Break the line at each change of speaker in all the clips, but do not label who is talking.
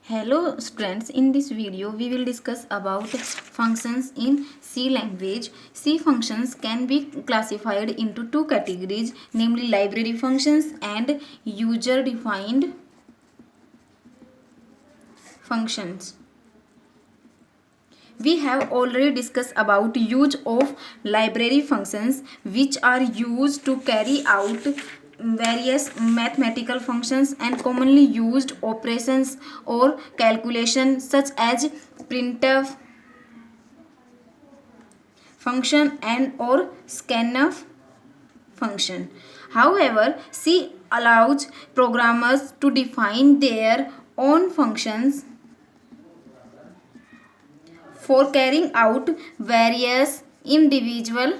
Hello students, in this video we will discuss about functions in C language. C functions can be classified into two categories, namely library functions and user defined functions. We have already discussed about use of library functions, which are used to carry out various mathematical functions and commonly used operations or calculation such as printf function and or scanf function. However, C allows programmers to define their own functions for carrying out various individual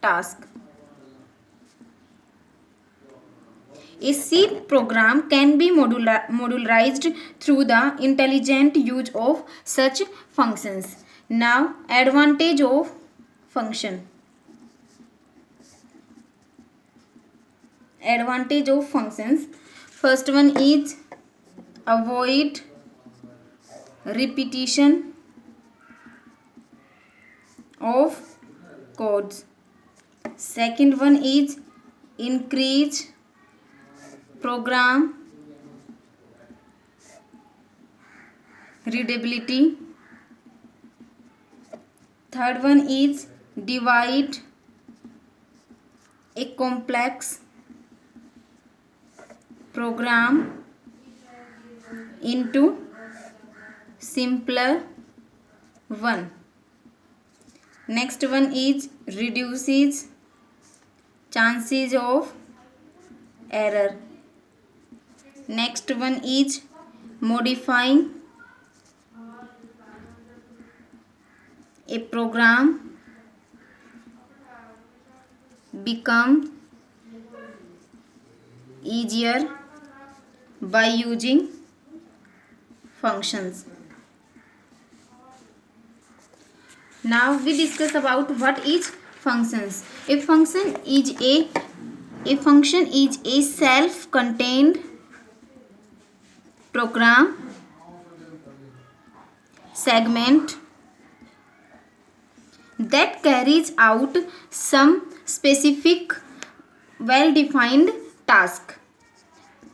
tasks. A C program can be modularized through the intelligent use of such functions. Now, advantage of function. Advantage of functions. First one is avoid repetition of codes. Second one is increase program readability. Third one is divide a complex program into simpler one. Next one is reduces chances of error. Next one is modifying a program becomes easier by using functions. Now we discuss about what is functions. A function is a self-contained program segment that carries out some specific well-defined task.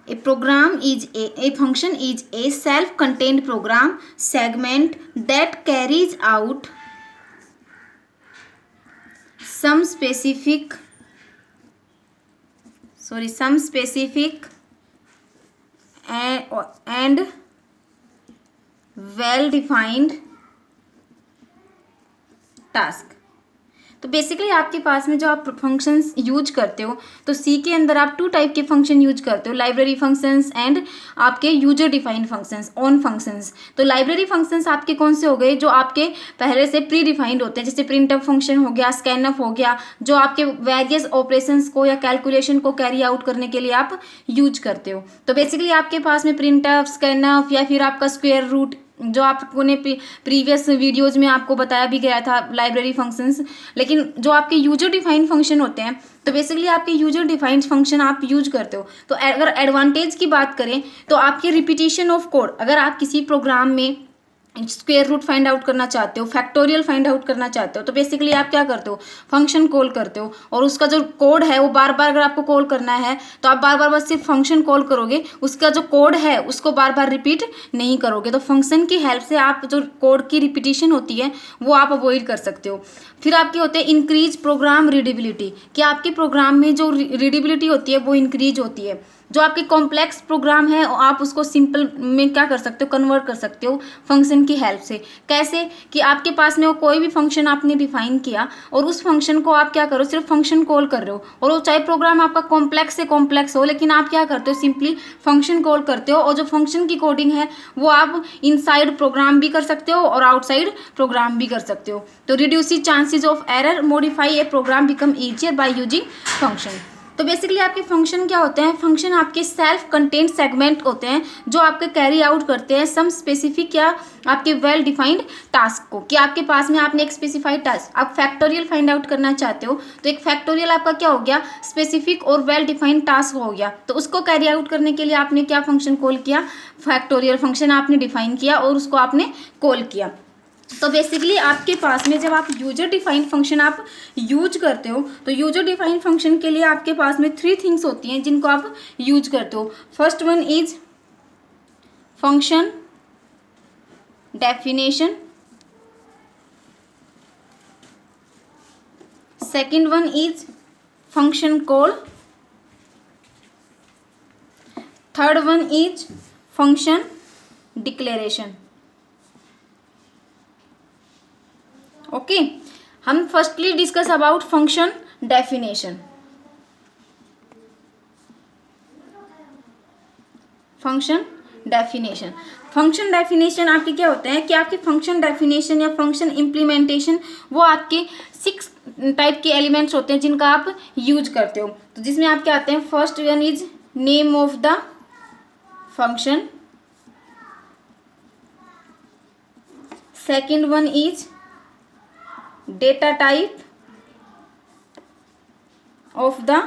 A function is a self-contained program segment that carries out some specific and well defined task. तो basically आपके पास में जो आप functions use करते हो, तो सी के अंदर आप टू टाइप के फंक्शन यूज करते हो, लाइब्रेरी फंक्शंस एंड आपके user defined functions, on functions. तो लाइब्रेरी फंक्शंस आपके कौन से हो गए, जो आपके पहले से प्री डिफाइंड होते हैं, जैसे प्रिंटफ फंक्शन हो गया, स्कैनफ हो गया, जो आपके वेरियस ऑपरेशंस को या कैलकुलेशन को कैरी आउट करने के लिए आप यूज करते हो. तो बेसिकली आपके पास में प्रिंटफ, स्कैनफ या फिर आपका स्क्वायर रूट, जो आपको ने प्रीवियस वीडियोज में आपको बताया भी गया था लाइब्रेरी फंक्शंस. लेकिन जो आपके यूजर डिफाइंड फंक्शन होते हैं, तो बेसिकली आपके यूजर डिफाइंड फंक्शन आप यूज करते हो. तो अगर एडवांटेज की बात करें तो आपके रिपीटिशन ऑफ कोड, अगर आप किसी प्रोग्राम में स्क्वायर रूट फाइंड आउट करना चाहते हो, फैक्टोरियल फाइंड आउट करना चाहते हो, तो बेसिकली आप क्या करते हो, फंक्शन कॉल करते हो, और उसका जो कोड है वो बार बार अगर आपको कॉल करना है तो आप बार बार बस सिर्फ फंक्शन कॉल करोगे, उसका जो कोड है उसको बार बार रिपीट नहीं करोगे. तो फंक्शन की हेल्प से आप जो कोड की रिपीटिशन होती है वो आप अवॉइड कर सकते हो. फिर आपके होते हैं इंक्रीज प्रोग्राम रीडेबिलिटी, कि आपके प्रोग्राम में जो रीडेबिलिटी होती है वो इंक्रीज होती है. जो आपके कॉम्प्लेक्स प्रोग्राम है आप उसको सिंपल में क्या कर सकते हो, कन्वर्ट कर सकते हो फंक्शन की हेल्प से. कैसे, कि आपके पास में वो कोई भी फंक्शन आपने डिफाइन किया और उस फंक्शन को आप क्या करो, सिर्फ फंक्शन कॉल कर रहे हो, और वो चाहे प्रोग्राम आपका कॉम्प्लेक्स से कॉम्प्लेक्स हो, लेकिन आप क्या करते हो, सिंपली फंक्शन कॉल करते हो, और जो फंक्शन की कोडिंग है वो आप इनसाइड प्रोग्राम भी कर सकते हो और आउटसाइड प्रोग्राम भी कर सकते हो. तो reduce chances of error, modify a program become easier by using function. तो बेसिकली आपके फंक्शन क्या होते हैं, फंक्शन आपके सेल्फ कंटेंट सेगमेंट होते हैं जो आपके कैरी आउट करते हैं सम स्पेसिफिक या आपके वेल डिफाइंड टास्क को, कि आपके पास में आपने एक स्पेसिफाइड टास्क, आप फैक्टोरियल फाइंड आउट करना चाहते हो तो एक फैक्टोरियल आपका क्या हो गया, स्पेसिफिक और वेल डिफाइंड टास्क हो गया, तो उसको कैरी आउट करने के लिए आपने क्या फंक्शन कॉल किया, फैक्टोरियल फंक्शन आपने डिफाइन किया और उसको आपने कॉल किया। तो बेसिकली आपके पास में जब आप यूजर डिफाइंड फंक्शन आप यूज करते हो तो यूजर डिफाइंड फंक्शन के लिए आपके पास में 3 थिंग्स होती हैं जिनको आप यूज करते हो। First one is function definition, second one is function call, third one is function declaration. Okay, हम firstly discuss about function definition. Function definition, function definition आपके क्या होते हैं कि आपके फंक्शन डेफिनेशन या फंक्शन इम्प्लीमेंटेशन वो आपके 6 टाइप के एलिमेंट्स होते हैं जिनका आप यूज करते हो। तो जिसमें आप क्या आते हैं, first one is name of the function, second one is data type of the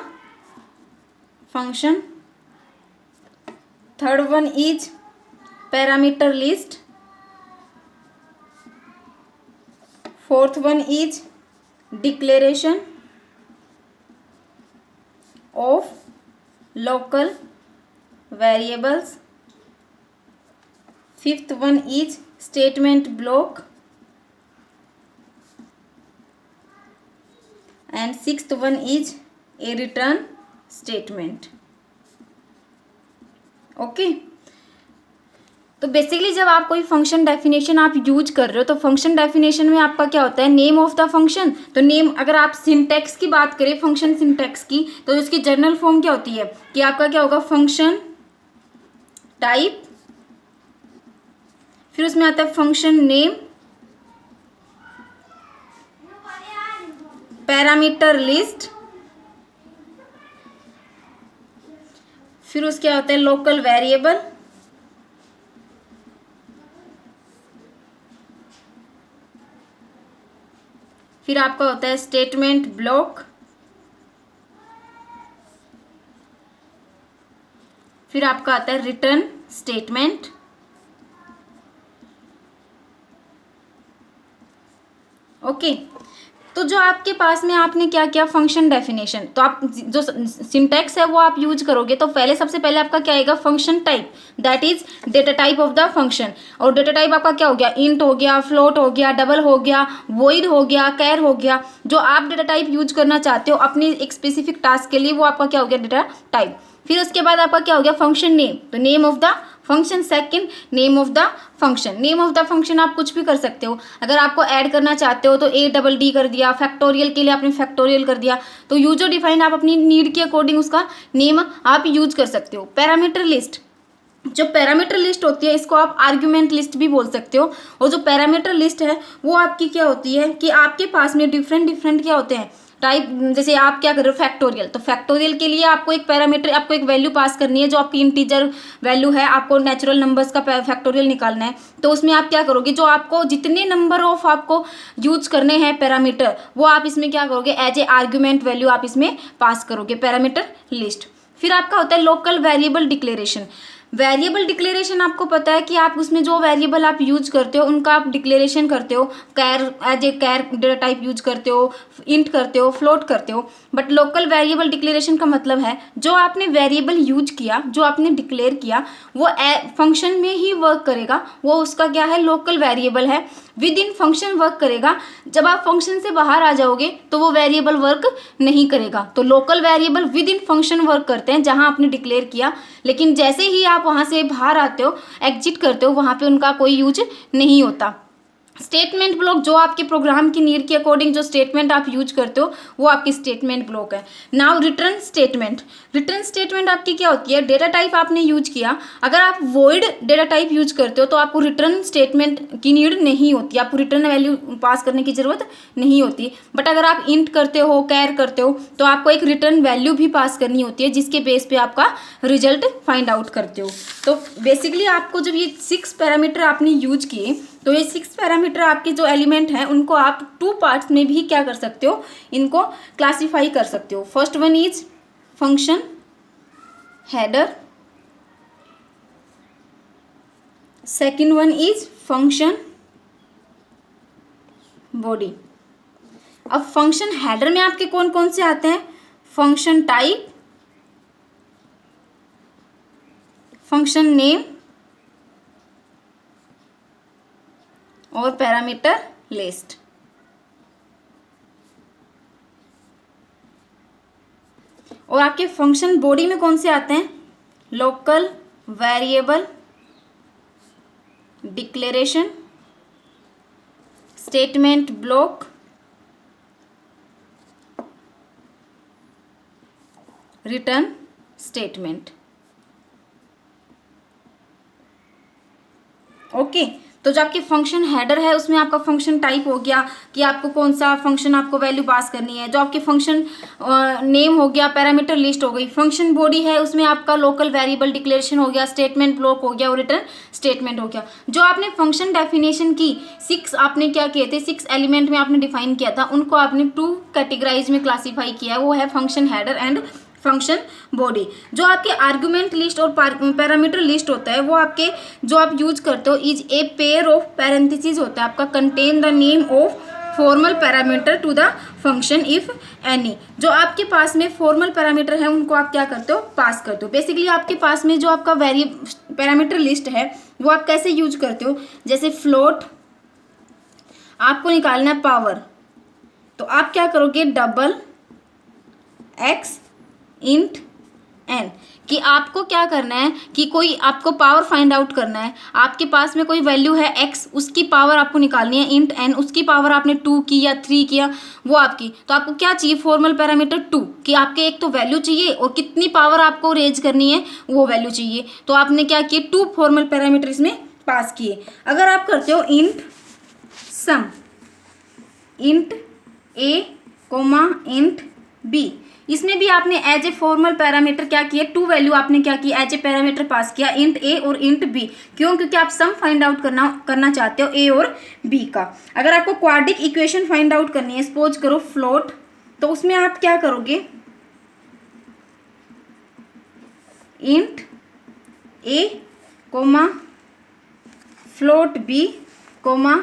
function, third one is parameter list, fourth one is declaration of local variables, fifth one is statement block, and sixth one is a return statement। Okay, तो basically जब आप कोई function definition आप use कर रहे हो तो function definition में आपका क्या होता है, नेम ऑफ द फंक्शन। तो नेम, अगर आप सिंटैक्स की बात करें फंक्शन सिंटैक्स की, तो इसकी जनरल फॉर्म क्या होती है कि आपका क्या होगा, फंक्शन टाइप, फिर उसमें आता है फंक्शन नेम, पैरामीटर लिस्ट, फिर उसके होते हैं लोकल वेरिएबल, फिर आपका होता है स्टेटमेंट ब्लॉक, फिर आपका आता है रिटर्न स्टेटमेंट। ओके, तो जो आपके पास में आपने क्या किया, फंक्शन डेफिनेशन, तो आप जो सिंटैक्स है वो आप यूज करोगे तो पहले सबसे पहले आपका क्या आएगा, function type, that is data type of the function. और डेटा टाइप आपका क्या हो गया, इंट हो गया, फ्लोट हो गया, डबल हो गया, वॉइड हो गया, कैर हो गया, जो आप डेटा टाइप यूज करना चाहते हो अपनी एक स्पेसिफिक टास्क के लिए वो आपका क्या हो गया, डेटा टाइप। फिर उसके बाद आपका क्या हो गया, फंक्शन नेम, तो name of the function, second name of the function. Name of the function आप कुछ भी कर सकते हो, अगर आपको ऐड करना चाहते हो तो ADD कर दिया, फैक्टोरियल के लिए आपने फैक्टोरियल कर दिया, तो यूजर डिफाइन आप अपनी नीड के अकॉर्डिंग उसका नेम आप यूज कर सकते हो। पैरामीटर लिस्ट, जो पैरामीटर लिस्ट होती है इसको आप आर्ग्यूमेंट लिस्ट भी बोल सकते हो। और जो पैरामीटर लिस्ट है वो आपकी क्या होती है कि आपके पास में डिफरेंट क्या होते हैं टाइप, जैसे आप क्या कर रहे हो, फैक्टोरियल, तो फैक्टोरियल के लिए आपको एक पैरामीटर, आपको एक वैल्यू पास करनी है जो आपकी इंटीजर वैल्यू है, आपको नेचुरल नंबर्स का फैक्टोरियल निकालना है। तो उसमें आप क्या करोगे, जो आपको जितने नंबर ऑफ आपको यूज करने हैं पैरामीटर वो आप इसमें क्या करोगे, एज ए आर्ग्यूमेंट वैल्यू आप इसमें पास करोगे, पैरामीटर लिस्ट। फिर आपका होता है local variable declaration. Variable declaration आपको पता है कि आप उसमें जो वेरिएबल आप यूज करते हो उनका आप डिक्लेरेशन करते हो, char as a char data type use करते हो, इंट करते हो, फ्लोट करते हो। बट लोकल वेरिएबल डिक्लेरेशन का मतलब है जो आपने वेरिएबल यूज किया, जो आपने डिक्लेयर किया वो फंक्शन में ही वर्क करेगा, वो उसका क्या है, लोकल वेरिएबल है, विद इन फंक्शन वर्क करेगा। जब आप फंक्शन से बाहर आ जाओगे तो वो वेरिएबल वर्क नहीं करेगा। तो local variable with in function work करते हैं जहां आपने डिक्लेयर किया, लेकिन जैसे ही आप वहां से बाहर आते हो, एग्जिट करते हो, वहां पे उनका कोई यूज नहीं होता। स्टेटमेंट ब्लॉक जो आपके प्रोग्राम की नीड के अकॉर्डिंग जो स्टेटमेंट आप यूज करते हो वो आपकी स्टेटमेंट ब्लॉक है। Now return statement, return statement आपकी क्या होती है, डेटा टाइप आपने यूज किया, अगर आप वॉइड डेटा टाइप यूज करते हो तो आपको रिटर्न स्टेटमेंट की नीड नहीं होती, आपको रिटर्न वैल्यू पास करने की जरूरत नहीं होती। बट अगर आप इंट करते हो, कैर करते हो, तो आपको एक रिटर्न वैल्यू भी पास करनी होती है जिसके बेस पे आपका रिजल्ट फाइंड आउट करते हो। तो बेसिकली आपको जब ये 6 पैरामीटर आपने यूज किए तो ये 6 पैरामीटर आपके जो एलिमेंट हैं उनको आप 2 पार्ट्स में भी क्या कर सकते हो, इनको क्लासीफाई कर सकते हो। First one is function header, second one is function body. अब फंक्शन हेडर में आपके कौन कौन से आते हैं, फंक्शन टाइप, फंक्शन नेम और पैरामीटर लिस्ट। और आपके फंक्शन बॉडी में कौन से आते हैं, local variable declaration, statement block, return statement. Okay, तो जो आपके फंक्शन हेडर है उसमें आपका फंक्शन टाइप हो गया कि आपको कौन सा फंक्शन आपको वैल्यू पास करनी है, जो आपके फंक्शन नेम हो गया, पैरामीटर लिस्ट हो गई, फंक्शन बॉडी है उसमें आपका लोकल वेरिएबल डिक्लेरेशन हो गया, स्टेटमेंट ब्लॉक हो गया और रिटर्न स्टेटमेंट हो गया। जो आपने फंक्शन डेफिनेशन की 6 आपने क्या किए थे, 6 एलिमेंट में आपने डिफाइन किया था, उनको आपने 2 कैटेगराइज में क्लासीफाई किया है, वो है function header and function body. जो आपके आर्गुमेंट लिस्ट और पैरामीटर लिस्ट होता है वो आपके जो आप यूज करते हो is a pair of parenthesis होता है आपका, contain the name of formal parameter to the function if any. जो आपके पास में फॉर्मल पैरामीटर है उनको आप क्या करते हो, पास करते हो। बेसिकली आपके पास में जो आपका पैरामीटर लिस्ट है वो आप कैसे यूज करते हो, जैसे फ्लोट आपको निकालना है पावर, तो आप क्या करोगे, डबल एक्स इंट एन, कि आपको क्या करना है कि कोई आपको पावर फाइंड आउट करना है, आपके पास में कोई वैल्यू है x, उसकी पावर आपको निकालनी है इंट n, उसकी पावर आपने 2 की या 3 किया वो आपकी, तो आपको क्या चाहिए, फॉर्मल पैरामीटर 2, कि आपके एक तो वैल्यू चाहिए और कितनी पावर आपको रेज करनी है वो वैल्यू चाहिए, तो आपने क्या किया 2 फॉर्मल पैरामीटर इसमें पास किए। अगर आप करते हो int sum, int a comma int b, इसमें भी आपने एज ए फॉर्मल पैरामीटर क्या किया, 2 वैल्यू आपने क्या किया एज ए पैरामीटर पास किया, इंट ए और इंट बी। क्यों, क्योंकि आप सम फाइंड आउट करना चाहते हो ए और बी का। अगर आपको क्वाड्रिक इक्वेशन फाइंड आउट करनी है, सपोज करो फ्लोट, तो उसमें आप क्या करोगे, int A comma float B comma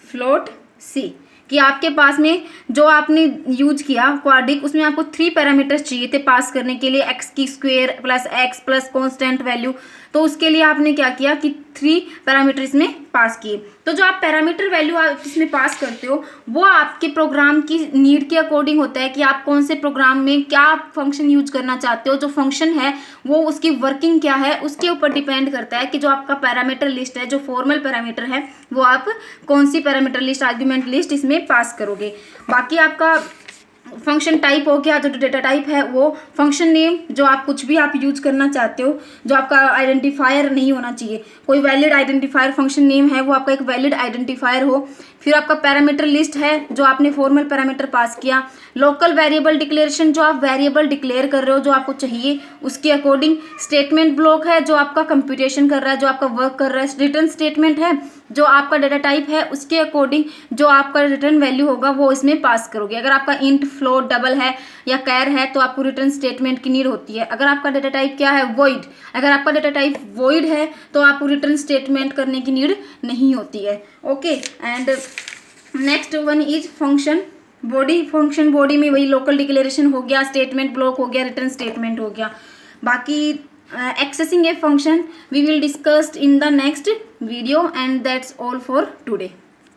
float C, कि आपके पास में जो आपने यूज किया क्वाड्रिक उसमें आपको 3 पैरामीटर्स चाहिए थे पास करने के लिए, एक्स की square plus x plus constant value, तो उसके लिए आपने क्या किया कि 3 पैरामीटर इसमें पास किए। तो जो आप पैरामीटर वैल्यू आप इसमें पास करते हो वो आपके प्रोग्राम की नीड के अकॉर्डिंग होता है कि आप कौन से प्रोग्राम में क्या फंक्शन यूज करना चाहते हो, जो फंक्शन है वो उसकी वर्किंग क्या है उसके ऊपर डिपेंड करता है कि जो आपका पैरामीटर लिस्ट है, जो फॉर्मल पैरामीटर है वो आप कौन सी पैरामीटर लिस्ट, आर्ग्यूमेंट लिस्ट इसमें पास करोगे। बाकी आपका फंक्शन टाइप हो गया, जो डेटा टाइप है वो, फंक्शन नेम जो आप कुछ भी आप यूज करना चाहते हो, जो आपका आइडेंटिफायर नहीं होना चाहिए, कोई वैलिड आइडेंटिफायर फंक्शन नेम है वो आपका एक वैलिड आइडेंटिफायर हो। फिर आपका पैरामीटर लिस्ट है जो आपने फॉर्मल पैरामीटर पास किया, लोकल वेरिएबल डिक्लेरेशन जो आप वेरिएबल डिक्लेयर कर रहे हो जो आपको चाहिए उसके अकॉर्डिंग, स्टेटमेंट ब्लॉक है जो आपका कंप्यूटेशन कर रहा है, जो आपका वर्क कर रहा है, रिटर्न स्टेटमेंट है जो आपका डेटा टाइप है उसके अकॉर्डिंग जो आपका रिटर्न वैल्यू होगा वो इसमें पास करोगे। अगर आपका इंट फ्लोट डबल है या कैर है तो आपको रिटर्न स्टेटमेंट की नीड होती है। अगर आपका डेटा टाइप क्या है, वॉइड, अगर आपका डेटा टाइप वॉइड है तो आपको रिटर्न स्टेटमेंट करने की नीड नहीं होती है। Okay, and next one is function body. Function body में वही लोकल डिक्लेरेशन हो गया, स्टेटमेंट ब्लॉक हो गया, रिटर्न स्टेटमेंट हो गया। बाकी accessing a function we will discuss in the next video, and that's all for today.